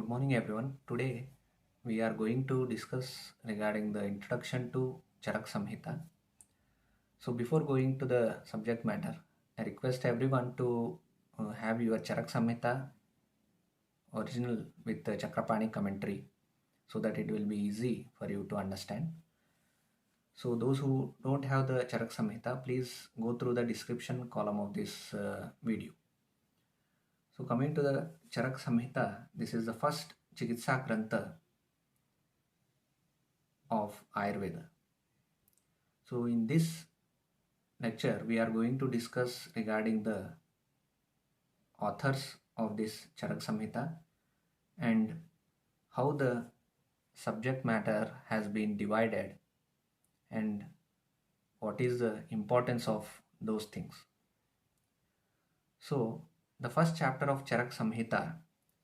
Good morning, everyone. Today we are going to discuss regarding the introduction to Charak Samhita. So, before going to the subject matter, I request everyone to have your Charak Samhita original with the Chakrapani commentary so that it will be easy for you to understand. So, those who don't have the Charak Samhita, please go through the description column of this video. So, coming to the Charak Samhita, this is the first Chikitsa Grantha of Ayurveda. So in this lecture, we are going to discuss regarding the authors of this Charak Samhita and how the subject matter has been divided and what is the importance of those things. So the first chapter of Charak Samhita,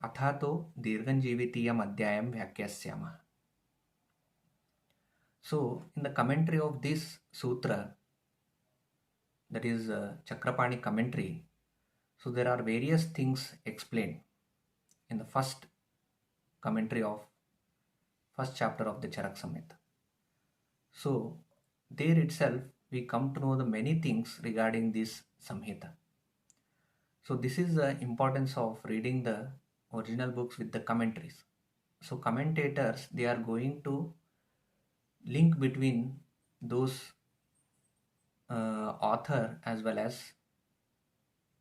Athato Dirganjivitiyam Adhyayam Vyakyasyama. So in the commentary of this sutra, that is Chakrapani commentary, so there are various things explained in the first commentary of first chapter of the Charak Samhita. So there itself we come to know the many things regarding this Samhita. So this is the importance of reading the original books with the commentaries. So commentators, they are going to link between those author as well as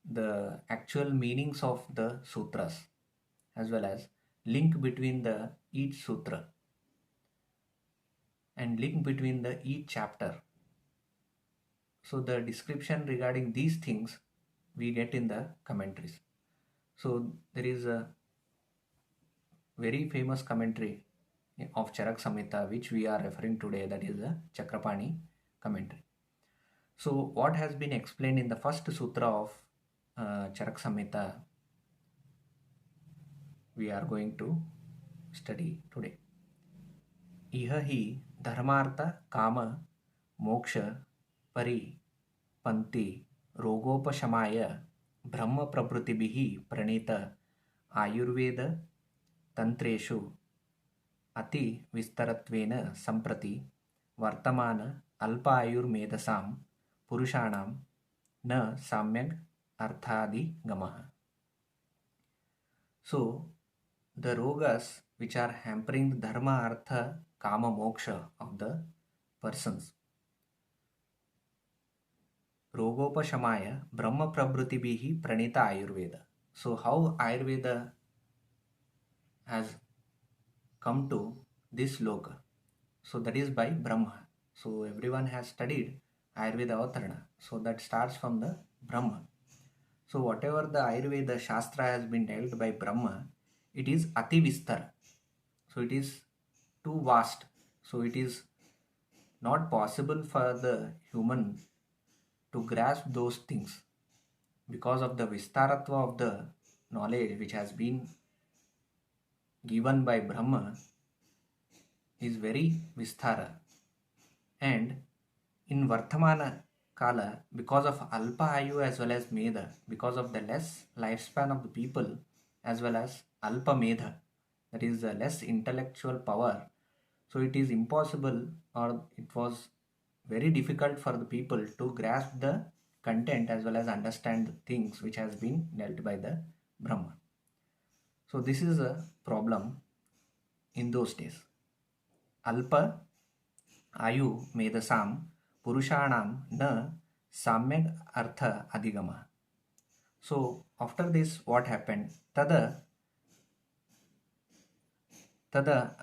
the actual meanings of the sutras, as well as link between the each sutra and link between the each chapter. So the description regarding these things we get in the commentaries. So there is a very famous commentary of Charak Samhita which we are referring today, that is the Chakrapani commentary. So what has been explained in the first sutra of Charak Samhita we are going to study today. इह हि धर्मार्थ काम मोक्ष परि पंक्ति रोगोपशमाय ब्रह्म प्रभृतिभिः प्रणीत आयुर्वेद तंत्रेषु अति विस्तरत्वेन संप्रति वर्तमान अल्पायुर्मेधसां पुरुषाणां न सम्यग् अर्थादिगमः. So the rogas which are hampering the dharma, artha, kama, moksha of the persons. Rogopashamaya Brahma Prabhrutibihi Pranita Ayurveda. So how Ayurveda has come to this loka? So that is by Brahma. So everyone has studied Ayurveda Avatarana. So that starts from the Brahma. So whatever the Ayurveda Shastra has been dealt by Brahma, it is Ati Vistara. So it is too vast. So it is not possible for the human to grasp those things because of the Vistaratva of the knowledge which has been given by Brahma is very Vistara. And in Vartamana Kala, because of Alpa Ayu as well as Medha, because of the less lifespan of the people as well as Alpa Medha, that is the less intellectual power, so it is impossible or it was very difficult for the people to grasp the content as well as understand the things which has been dealt by the Brahma. So this is a problem in those days. Alpa Ayu Medasam Purushanam na Samyag Artha Adigama. So after this what happened? Tada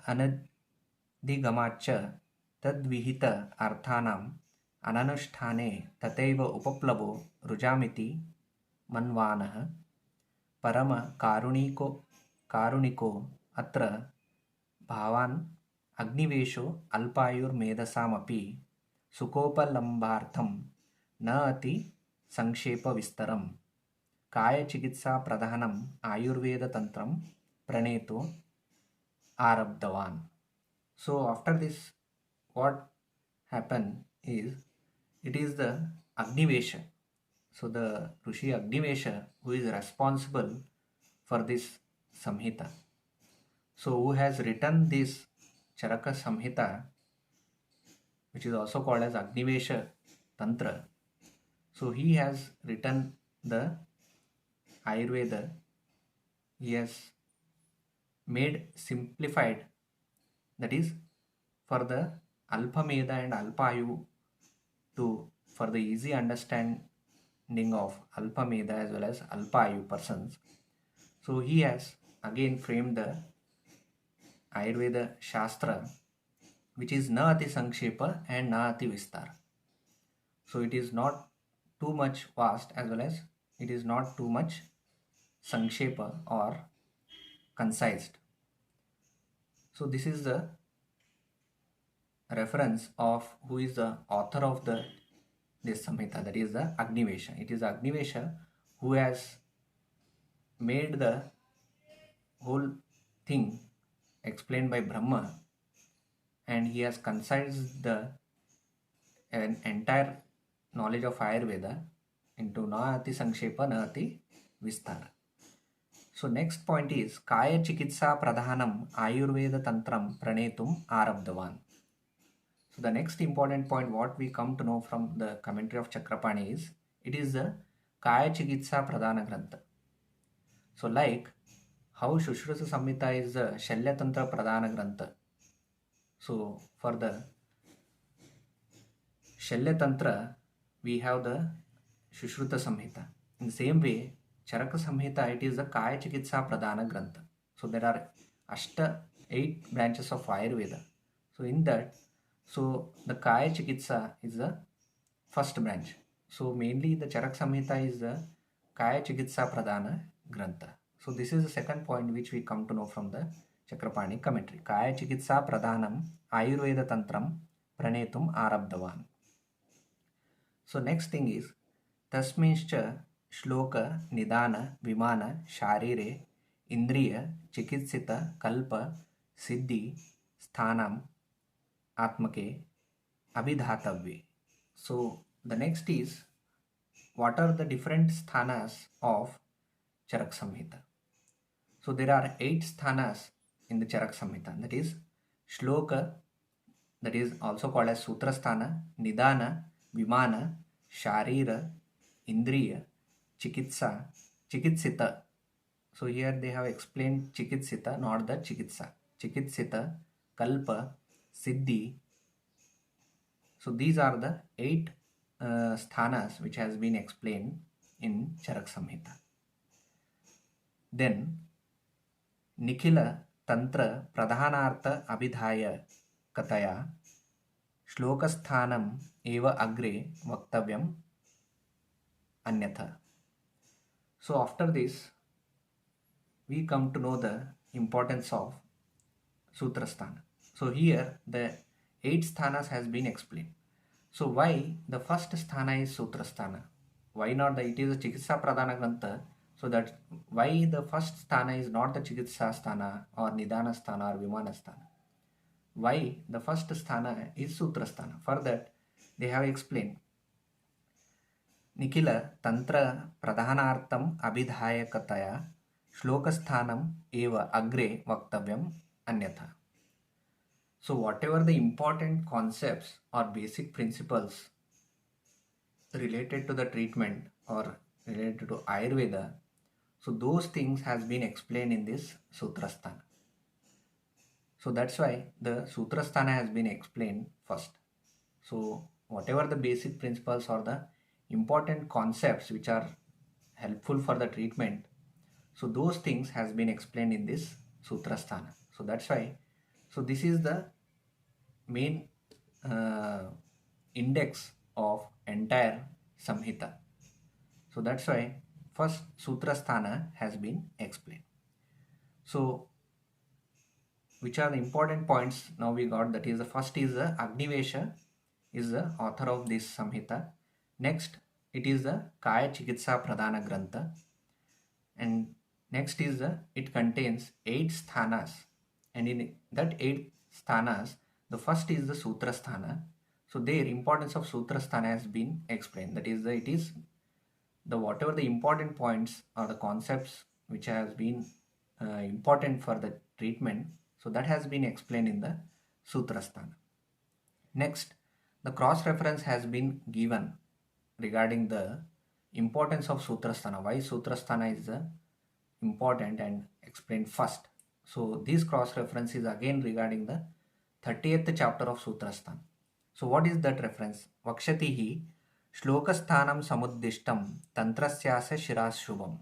Anadigamaccha Tadvihita Arthanam Ananusthane Tateva Upaplavo Rujamiti Manvanaha Parama Karuniko Atra Bhavan Agnivesho Alpayur Medasamapi Sukopalambartham Na Ati Sankshepa Vistaram Kaya Chikitsa Pradhanam Ayurveda Tantram Praneto Arabdavan. So after this what happened is, it is the Agnivesha. So the Rishi Agnivesha who is responsible for this Samhita. So who has written this Charaka Samhita, which is also called as Agnivesha Tantra. So he has written the Ayurveda. He has made simplified, that is for the Alpameda and Alpayu, to for the easy understanding of Alpameda as well as Alpayu persons. So he has again framed the Ayurveda Shastra, which is na ati sankshepa and na ati vistar. So it is not too much vast as well as it is not too much sankshepa or concised. So this is the reference of who is the author of this Samhita, that is the Agnivesha. It is Agnivesha who has made the whole thing explained by Brahma, and he has concised the an entire knowledge of Ayurveda into na ati sankshepa na ati vistar. So next point is Kaya Chikitsa Pradhanam Ayurveda Tantram Pranetum Arabdavan. So the next important point what we come to know from the commentary of Chakrapani is it is the Kaya Chikitsa Pradhana Grantha. So like how Shushruta Samhita is the Shalya Tantra Pradhana Grantha. So for the Shalya Tantra we have the Shushruta Samhita. In the same way, Charaka Samhita, it is the Kaya Chikitsa Pradhana Grantha. So there are 8 branches of Ayurveda. So in that, so the Kaya Chikitsa is the first branch. So mainly the Charaka Samhita is the Kaya Chikitsa Pradhana Grantha. So this is the second point which we come to know from the Chakrapani commentary. Kaya Chikitsa Pradhanam Ayurveda Tantram Pranetum Arabdavan. So next thing is Tasminscha Shloka Nidana Vimana Sharire Indriya Chikitsita Kalpa Siddhi Sthanam Atmake Abhidhatavye. So the next is what are the different sthanas of Charak Samhita. So there are 8 sthanas in the Charak Samhita, that is Shloka, that is also called as Sutra Sthana, Nidana, Vimana, Sharira, Indriya, Chikitsa, Chikitsita. So here they have explained Chikitsita, not the Chikitsa. Chikitsita, Kalpa, Siddhi. So these are the 8 sthanas which has been explained in Charak Samhita. Then Nikhila Tantra Pradhanartha Abhidhaya Kataya Shlokasthanam eva agre vaktavyam anyatha. So after this we come to know the importance of Sutra Sthana. So here the 8 sthanas has been explained. So why the first sthana is Sutra Sthana? Why not it is a Chikitsa Pradhana Grantha? So that why the first sthana is not the Chikitsa Sthana or Nidana Sthana or Vimana Sthana? Why the first sthana is Sutra Sthana? For that they have explained Nikhila Tantra Pradhanartham Abhidhayakataya Shlokasthanam eva agre vaktavyam anyatha. So whatever the important concepts or basic principles related to the treatment or related to Ayurveda, so those things has been explained in this Sutrasthana. So that's why the Sutrasthana has been explained first. So whatever the basic principles or the important concepts which are helpful for the treatment, so those things has been explained in this Sutrasthana. So that's why, so this is the main index of entire Samhita. So that's why first Sutrasthana has been explained. So which are the important points now we got, that is the first is the Agnivesha is the author of this Samhita. Next it is the Kaya Chikitsa Pradhana Grantha, and next is the it contains 8 sthanas, and in that 8 sthanas the first is the Sutra Sthana. So their importance of Sutra Sthana has been explained, that is it is the whatever the important points or the concepts which has been important for the treatment. So that has been explained in the Sutrasthana. Next, the cross reference has been given regarding the importance of Sutrasthana, why Sutrasthana is important, and explained first. So this cross reference is again regarding the 30th chapter of Sutrasthana. So what is that reference? Vakshatihi shlokasthanam samuddishtam tantrasyasya shirashubham.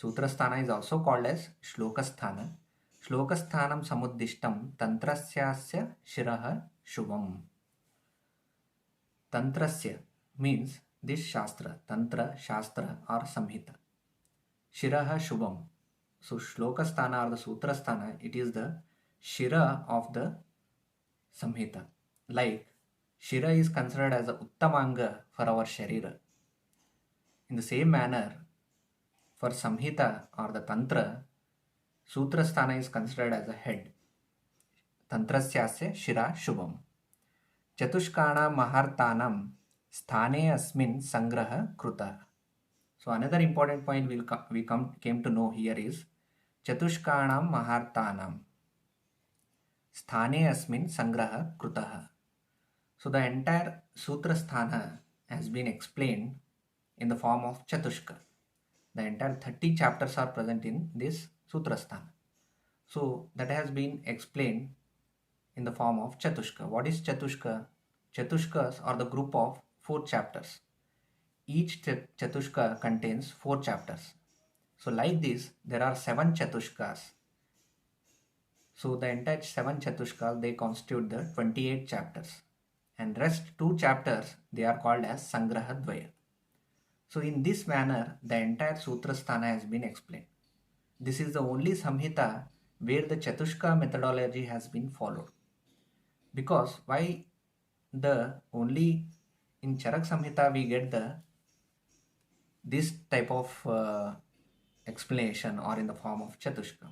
Sutrasthana is also called as Shlokasthana. Shlokasthanam samuddishtam tantrasyasya shiraha shubham. Tantrasya means this Shastra, Tantra, Shastra or Samhita. Shiraha Shubham. So Shlokasthana or the Sutrasthana, it is the Shira of the Samhita. Like Shira is considered as a Uttamanga for our Sharira. In the same manner, for Samhita or the Tantra, Sutrasthana is considered as a head. Tantrasyasya Shira Shubham. Chatushkana Mahartanam Sthane Asmin Sangraha Kruta. So another important point we came to know here is Chatushkanam Mahartanam Sthane Asmin Sangraha Krutaha. So the entire Sutrasthana has been explained in the form of Chatushka. The entire 30 chapters are present in this Sutrasthana. So that has been explained in the form of Chatushka. What is Chatushka? Chatushkas are the group of 4 chapters. Each Chatushka contains 4 chapters. So like this, there are 7 Chatushkas. So the entire 7 Chatushkas, they constitute the 28 chapters. And rest 2 chapters, they are called as Sangrahadvaya. So in this manner, the entire Sutrasthana has been explained. This is the only Samhita where the Chatushka methodology has been followed. Because why the only in Charak Samhita we get this type of explanation or in the form of Chatushka.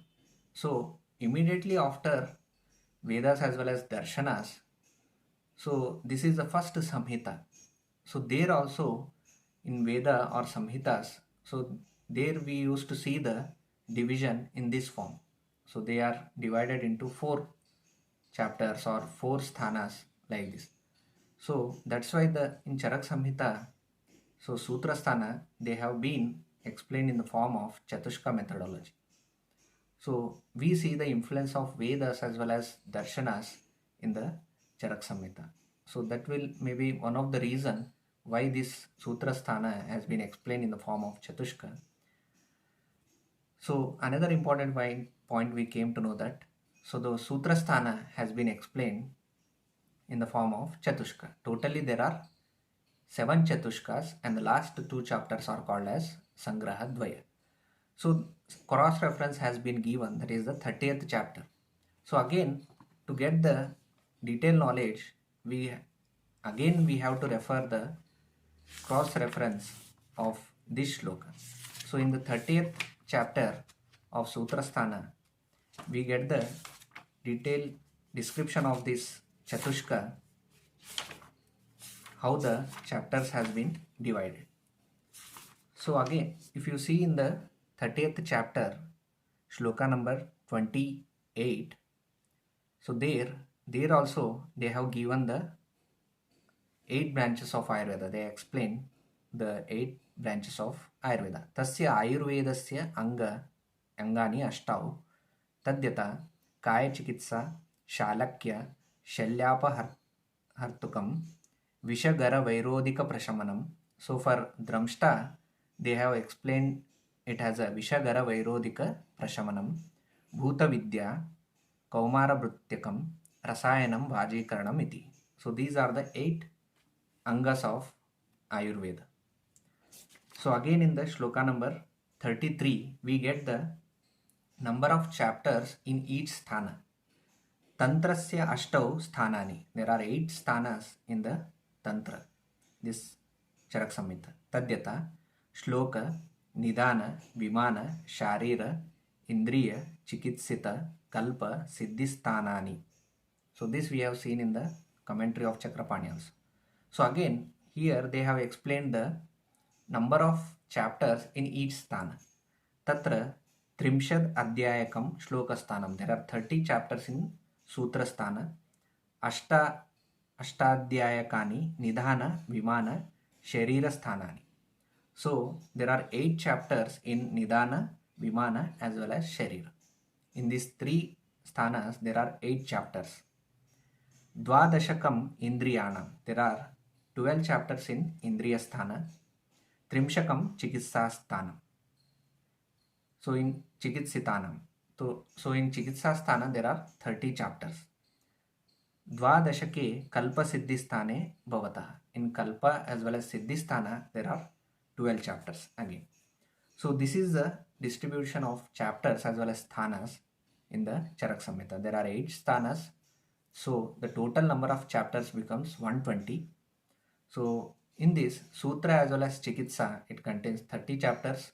So immediately after Vedas as well as Darshanas, so this is the first Samhita. So there also in Veda or Samhitas, so there we used to see the division in this form. So they are divided into 4 chapters or 4 sthanas like this. So that's why in Charak Samhita, so Sutrasthana, they have been explained in the form of Chatushka methodology. So we see the influence of Vedas as well as Darshanas in the Charak Samhita. So that will maybe one of the reason why this Sutrasthana has been explained in the form of Chatushka. So another important point we came to know that, so the Sutrasthana has been explained in the form of Chatushka. Totally there are 7 Chatushkas and the last 2 chapters are called as Sangrahadvaya. So cross reference has been given, that is the 30th chapter. So again, to get the detailed knowledge, we have to refer the cross reference of this shloka. So in the 30th chapter of Sutrasthana, we get the detailed description of this Chatushka, how the chapters has been divided. So again, if you see in the 30th chapter, shloka number 28, so there also they have given the 8 branches of Ayurveda. They explain the 8 branches of Ayurveda. Tasya Ayurvedasya angani ashtau tadyata kaya chikitsa shalakya shalyapa hartukam vishagara vairodika prashamanam. So for Dramshta, they have explained it as a Vishagara vairodika prashamanam, bhuta vidya, kaumara bhrutyakam, rasayanam vajikaranam iti. So these are the 8 angas of Ayurveda. So again in the shloka number 33, we get the number of chapters in each sthana. Tantrasya ashtau sthanani. There are 8 sthanas in the Tantra, this Charak Samhita. Tadyata, Shloka, Nidana, Vimana, Sharira, Indriya, Chikitsita, Kalpa, Siddhisthanani. So this we have seen in the commentary of Chakrapani also. So again, here they have explained the number of chapters in each sthana. Tatra त्रिंशद् अध्यायकं श्लोकस्थानं. There are 30 chapters in Sutrasthana. अष्टाध्यायकानि निधान विमान शरीरस्थानानि. So there are 8 chapters in nidana, vimana as well as sharira. In these 3 sthanas there are 8 chapters. Dvadashakam indriyanam. There are 12 chapters in indriya sthana. Trimshakam chikitsa sthanam. So in chikitsitanam. So in chikitsa sthana there are 30 chapters. Dvadashake kalpa siddhi sthane bhavatah. In kalpa as well as siddhi sthana there are 12 chapters again. So this is the distribution of chapters as well as sthanas in the Charak Samhita. There are 8 sthanas. So the total number of chapters becomes 120. So in this Sutra as well as Chikitsa, it contains 30 chapters.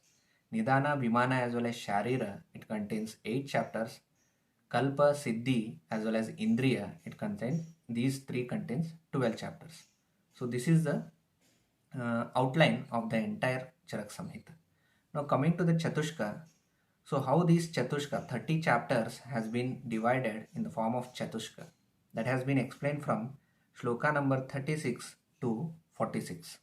Nidana, Vimana as well as Sharira, it contains 8 chapters. Kalpa, Siddhi as well as Indriya, it contains, these 3 contains 12 chapters. So this is the outline of the entire Charak Samhita. Now coming to the Chatushka. So how these Chatushka, 30 chapters, has been divided in the form of Chatushka. That has been explained from Shloka number 36 to 46.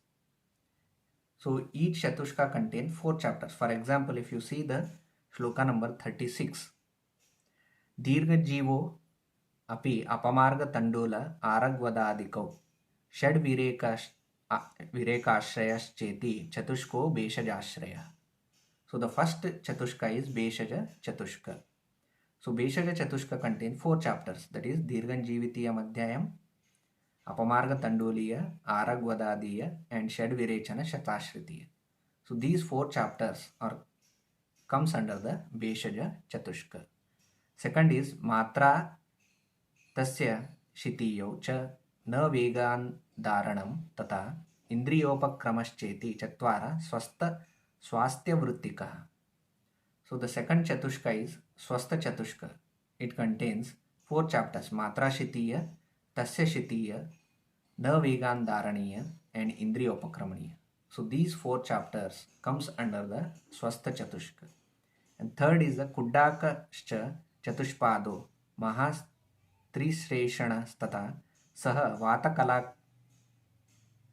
So each Chatushka contains 4 chapters. For example, if you see the Shloka number 36, Dirgha Jivo api apamarga tandula aragvadadikau Shad Virekashrayas Chatushko Beshajashraya. So the first Chatushka is Beshaja Chatushka. So Beshaja Chatushka contains 4 chapters, that is Dirghan Jivitiya Madhyayam, Apamarga Tanduliya, Aragvadadiya and Shad Virechana Shatashritiya. So these 4 chapters comes under the Beshaja Chatushka. Second is Matra Tasya Shitiyo Cha Na Vegan Dharanam Tata Indriyopakramascheti Chatvara Swastya Vrittika. So the second Chatushka is Swastha Chatushka. It contains 4 chapters, Matra Shitiya, Tasya Shitiya, Na Vegan Dharaniya and Indriyopakramaniya. So these 4 chapters comes under the Swastha Chatushka. And third is the Kuddakascha Chatushpado Mahas Trisreshana Stata Saha Vatakala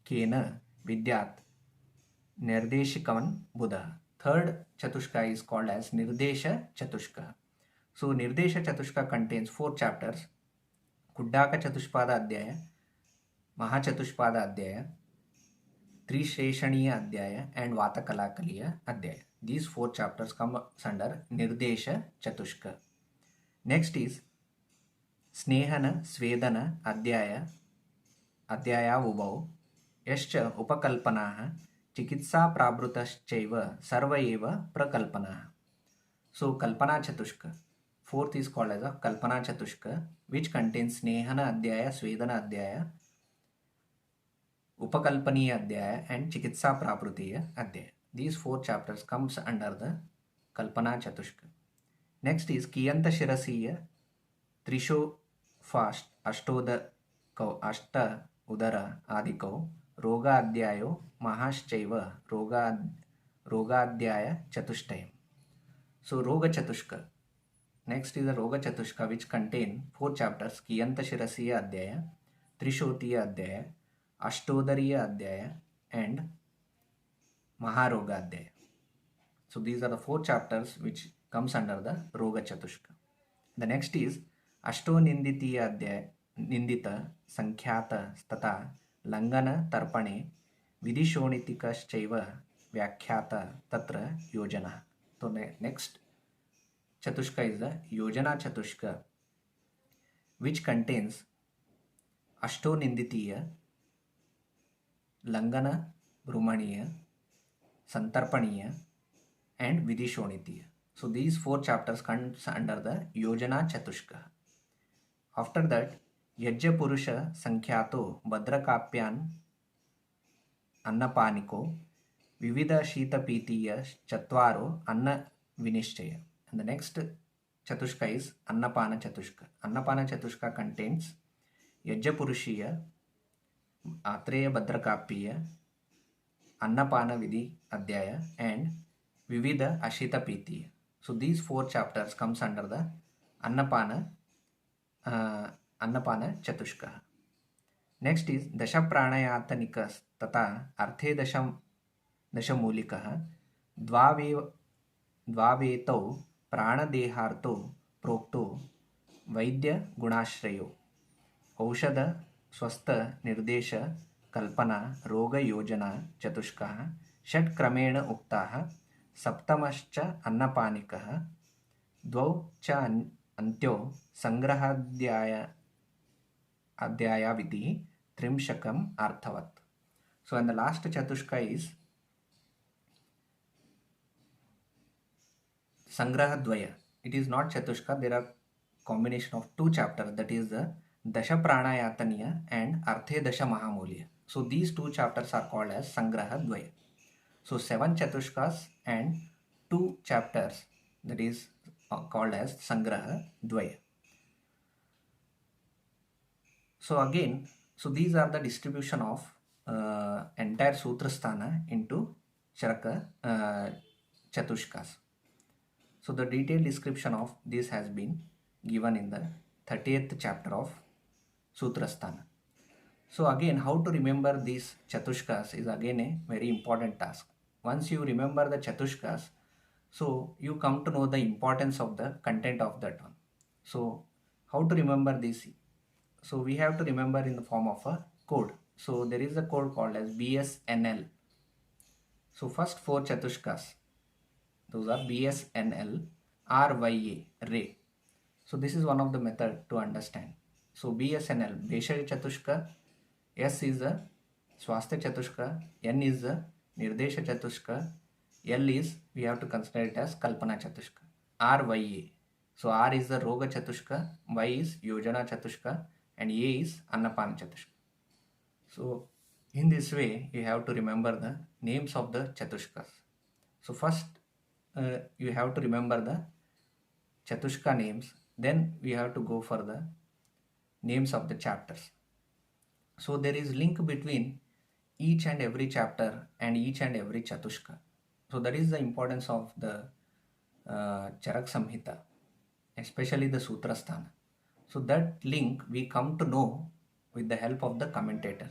Kena Vidyat Nirdeshikavan Buddha. Third Chatushka is called as Nirdesha Chatushka. So Nirdesha Chatushka contains 4 chapters, Kuddaka Chatushpada Adhyaya, Mahachatushpada Adhyaya, Trishreshaniya Adhyaya and Vatakalakaliya Adhyaya. These 4 chapters come under Nirdesha Chatushka. Next is Snehana Svedana Adhyaya Ubhau Yascha Upakalpanaha Chikitsa Prabhutaschaiva Sarva Eva Prakalpanaha. So Kalpana Chatushka. Fourth is called as a Kalpana Chatushka, which contains Snehana Adhyaya, Svedana Adhyaya, Upakalpaniya Adhyaya and Chikitsa Prabrutiya Adhyaya. These 4 chapters comes under the Kalpana Chatushka. Next is Kiyanta Shirasiya Trisho Fast Ashta Udara Adikau Roga Adhyayo Mahaschaiva Roga Adhyaya Chatushtayam. So Roga Chatushka. Next is the Roga Chatushka, which contain 4 chapters, Kiyanta Shirasiya Adhyaya, Trishotiya Adhyaya, Ashtodariya Adhyaya and Maharoga Adhyaya. So these are the 4 chapters which comes under the Roga Chatushka. The next is Ashto Ninditiya Adhyaya, Nindita Sankhyata Stata Langana Tarpane Vidishonitikashchaiva Vyakhyata Tatra Yojana. So next Chatushka is the Yojana Chatushka, which contains Ashto Ninditiya, Langana Brumaniya, Santarpaniya and Vidishonitiya. So these 4 chapters comes under the Yojana Chatushka. After that, Yajya Purusha Sankhyato Bhadrakapyan Annapaniko Vivida Shita Pitiya Chatvaro Anna Vinishchaya. And the next Chatushka is Annapana Chatushka. Annapana Chatushka contains Yajya Purushiya, Atreya Bhadrakapya, Annapana Vidhi Adhyaya and Vivida Ashita Pitiya. So these 4 chapters comes under the Annapana Chatushka. Next is Dasha Pranayatanikas tata Arthe Dashamulikaha Dvavetau Pranadeharto Prokto Vaidya Gunashrayo औषध स्वस्थ निर्देश कल्पना रोग योजना चतुष्कः षट् क्रमेण उक्ताः सप्तमश्च अन्नपानिकः द्वौ च अन्त्यो संग्रहाध्यायाविधिः त्रिंशकम् अर्थवत्. So and the last chatushka is Sangrahadvaya. It is not chatushka, there are combination of 2 chapters, that is the Dasha Pranayataniya and Arthe Dasha Mahamulya. So these 2 chapters are called as Sangrahadvaya. So 7 chatushkas and 2 chapters, that is called as Sangrahadvaya. So again, so these are the distribution of entire Sutrasthana into Charaka Chatushkas. So the detailed description of this has been given in the 30th chapter of Sutrasthana. So again, how to remember these Chatushkas is again a very important task. Once you remember the Chatushkas, so you come to know the importance of the content of that one. So how to remember this? So we have to remember in the form of a code. So there is a code called as BSNL. So first 4 Chatushkas, those are BSNL, RYA, Ray. So this is one of the method to understand. So BSNL, Beshari Chatushka, S is a Swastha Chatushka, N is a Nirdesha Chatushka, L is, we have to consider it as Kalpana Chatushka, RYA. So R is the Roga Chatushka, Y is Yojana Chatushka, and A is Annapana Chatushka. So in this way, you have to remember the names of the Chatushkas. So first, you have to remember the Chatushka names, then we have to go for the names of the chapters. So there is link between each and every chapter and each and every Chatushka. So that is the importance of the Charak Samhita, especially the Sutrasthana. So that link we come to know with the help of the commentator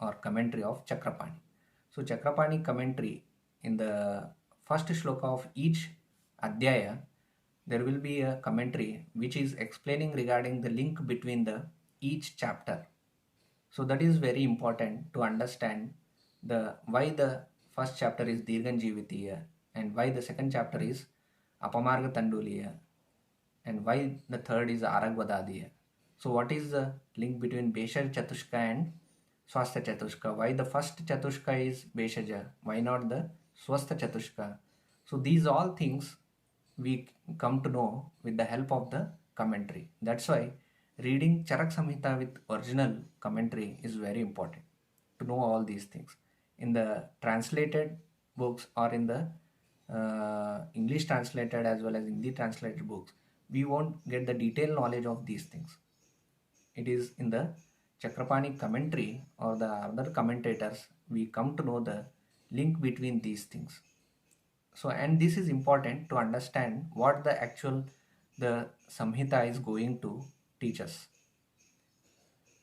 or commentary of Chakrapani. So Chakrapani commentary, in the first shloka of each Adhyaya, there will be a commentary which is explaining regarding the link between the each chapter. So that is very important to understand the why the first chapter is Dirganjivitiya and why the second chapter is Apamarga Tanduliya and why the third is Aragvadadiya. So what is the link between Beshar Chatushka and Swastha Chatushka? Why the first Chatushka is Beshaja? Why not the Swastha Chatushka? So these all things we come to know with the help of the commentary. That's why reading Charak Samhita with original commentary is very important to know all these things. In the translated books or in the English translated as well as Hindi translated books, we won't get the detailed knowledge of these things. It is in the Chakrapani commentary or the other commentators we come to know the link between these things. So, and this is important to understand what the actual the Samhita is going to teach us.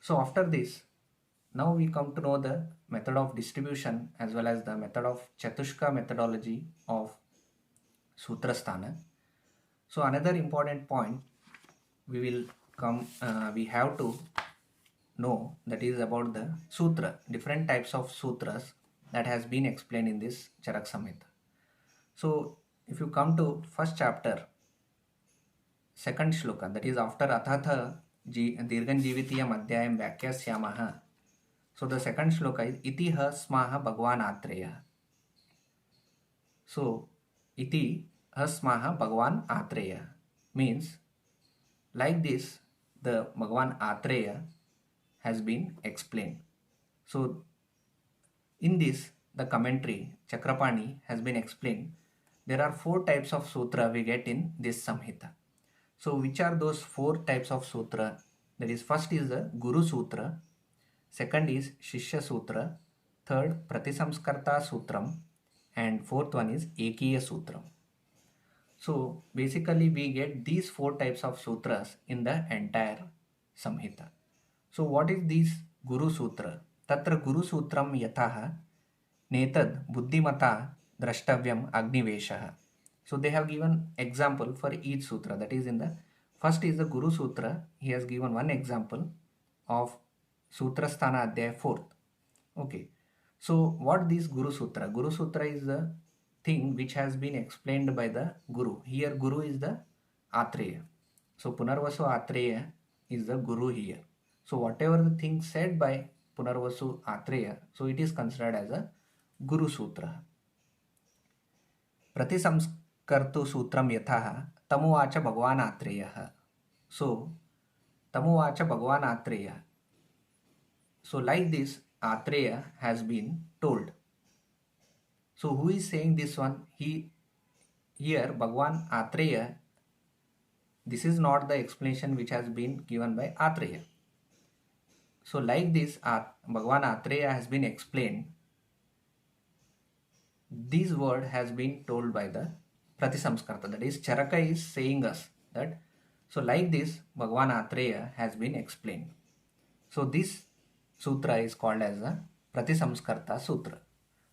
So after this, now we come to know the method of distribution as well as the method of Chatushka methodology of Sutrasthana. So another important point we have to know, that is about the sutra, different types of sutras that has been explained in this Charak Samhita. So if you come to first chapter, second shloka, that is after Athatha Dirganjivitiyam Adhyayam Vyakyasyamaha. So the second shloka is Iti ha smaha Bhagwan Atreya. So Iti ha smaha Bhagwan Atreya means like this the Bhagwan Atreya has been explained. So in this the commentary Chakrapani has been explained. There are 4 types of sutra we get in this Samhita. So which are those 4 types of sutra? That is, first is the Guru Sutra, second is Shishya Sutra, third Pratisamskarta Sutram, and fourth one is Ekiya Sutram. So basically we get these four types of sutras in the entire Samhita. So what is this Guru Sutra? Tatra Guru Sutram yatha netad buddhimata drashtavyam agniveshah. So they have given example for each sutra. That is in the first is the Guru Sutra. He has given one example of Sutra Sthana Adhyaya 4th. Okay. So what this Guru Sutra? Guru Sutra is the thing which has been explained by the Guru. Here Guru is the Atreya. So Punarvasu Atreya is the Guru here. So whatever the thing said by Punarvasu Atreya, so it is considered as a Guru Sutra. Pratisamskartu Sutram Yatha Tamuvacha Bhagavan Atreya. So Tamuvacha Bhagavan Atreya. So like this Atreya has been told. So who is saying this one? Here Bhagavan Atreya. This is not the explanation which has been given by Atreya. So like this Bhagavan Atreya has been explained. This word has been told by the Pratisamskarta. That is Charaka is saying us that. So like this Bhagavan Atreya has been explained. So this sutra is called as a Pratisamskarta Sutra.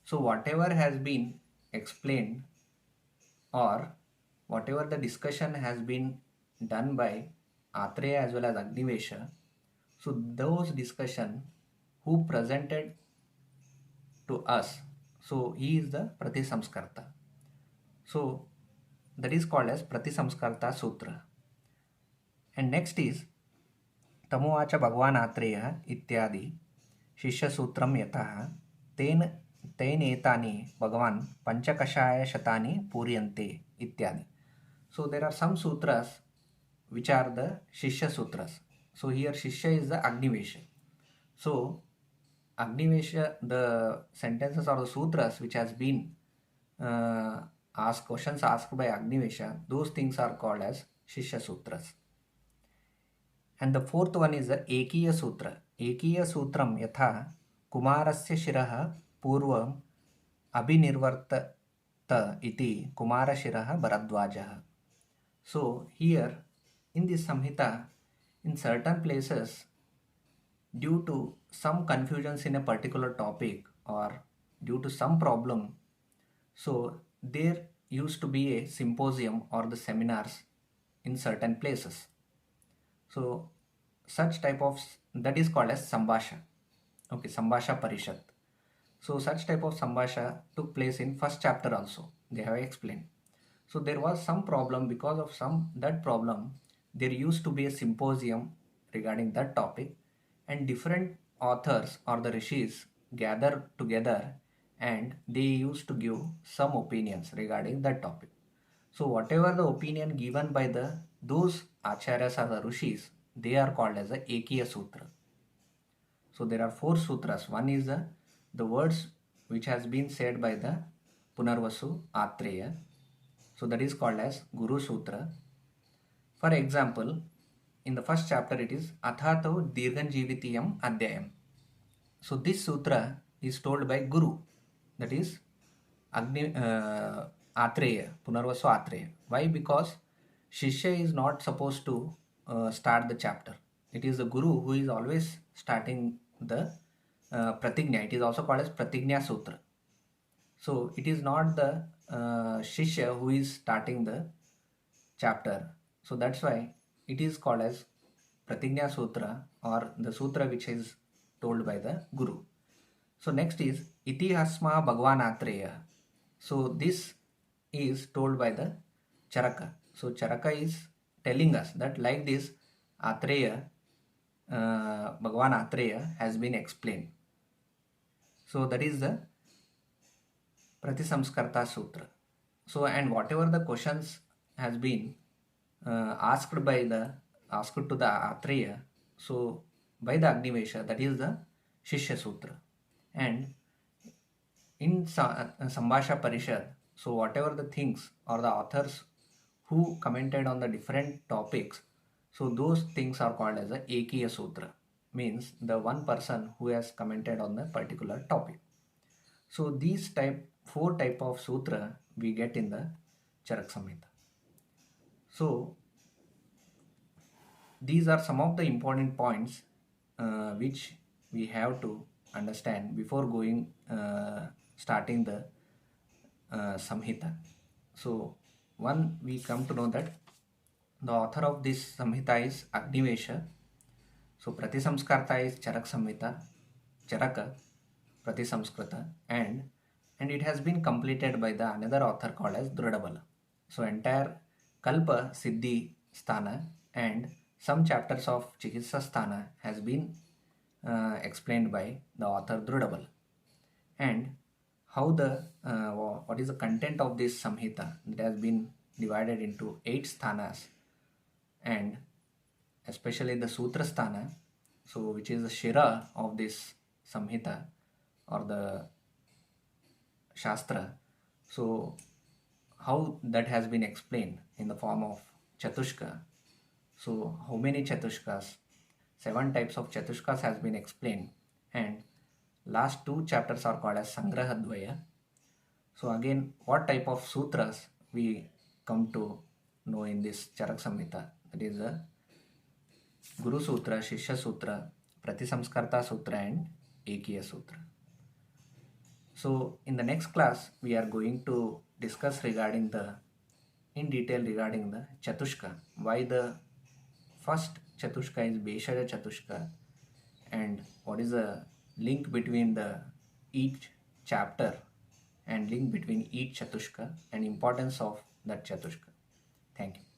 So whatever has been explained or whatever the discussion has been done by Atreya as well as Agnivesha, so those discussion who presented to us, so he is the Pratisamskarta. So that is called as Pratisamskarta Sutra. And next is Tamuvacha Bhagavan Atreya ityadi Shishya Sutram yatah Etani Bhagavan Panchakashaya Shatani Puryante ityadi. So there are some sutras which are the Shishya Sutras. So here Shishya is the Agnivesha. So Agnivesha, the sentences or the sutras which has been questions asked by Agnivesha, those things are called as Shishya Sutras. And the fourth one is the Ekiya Sutra. Ekiya Sutram yatha Kumarasya Shiraha Purvam Abhinirvartata iti Kumara Shiraha Bharadwajaha. So here in this Samhita, in certain places, due to some confusions in a particular topic or due to some problem, so there used to be a symposium or the seminars in certain places. So such type of, that is called as Sambhasha. Okay, Sambhasha Parishad. So such type of Sambhasha took place in first chapter also. They have explained. So there was some problem. Because of that problem, there used to be a symposium regarding that topic, and different authors or the rishis gather together and they used to give some opinions regarding that topic. So whatever the opinion given by those acharyas or the rishis, they are called as the Ekiya Sutra. So there are four sutras. One is the words which has been said by the Punarvasu Atreya. So that is called as Guru Sutra. For example, in the first chapter it is Athato Dirghanjivitiyam Adhyayam. So this sutra is told by Guru, that is Atreya, Punarvasu Atreya. Why? Because Shishya is not supposed to start the chapter. It is the Guru who is always starting the Pratignya. It is also called as Pratignya Sutra. So it is not the Shishya who is starting the chapter. So that's why it is called as Pratignya Sutra, or the sutra which is told by the Guru. So next is Itihasma Bhagavan Atreya. So this is told by the Charaka. So Charaka is telling us that like this Atreya, Bhagavan Atreya has been explained. So that is the Pratisamskarta Sutra. So and whatever the questions has been asked to the Atreya, so by the Agnivesha, that is the Shishya Sutra. And in Sambhasha Parishad, so whatever the things or the authors who commented on the different topics, so those things are called as the Ekiya Sutra, means the one person who has commented on the particular topic. So these four type of sutra we get in the Charak Samhita. So these are some of the important points which we have to understand before going starting the Samhita. So one, we come to know that the author of this Samhita is Agnivesha. So Pratisamskarta is Charak Samhita, Charaka, Pratisamskrita, and it has been completed by the another author called as Drudabala. So entire Kalpa Siddhi Sthana and some chapters of Chikitsa Sthana has been explained by the author Drudabala. And how the what is the content of this Samhita, that has been divided into 8 sthanas, and especially the Sutra Sthana, so which is the Shira of this Samhita or the Shastra. So how that has been explained in the form of Chatushka. So how many Chatushkas? 7 types of Chatushkas has been explained, and last 2 chapters are called as Sangrahadvaya. So again, what type of sutras we come to know in this Charak Samhita? That is the Guru Sutra, Shishya Sutra, Pratisamskarta Sutra, and Ekiya Sutra. So in the next class, we are going to discuss in detail regarding the Chatushka, why the first Chatushka is Beshara Chatushka, and what is the link between the each chapter and link between each Chatushka and importance of that Chatushka. Thank you.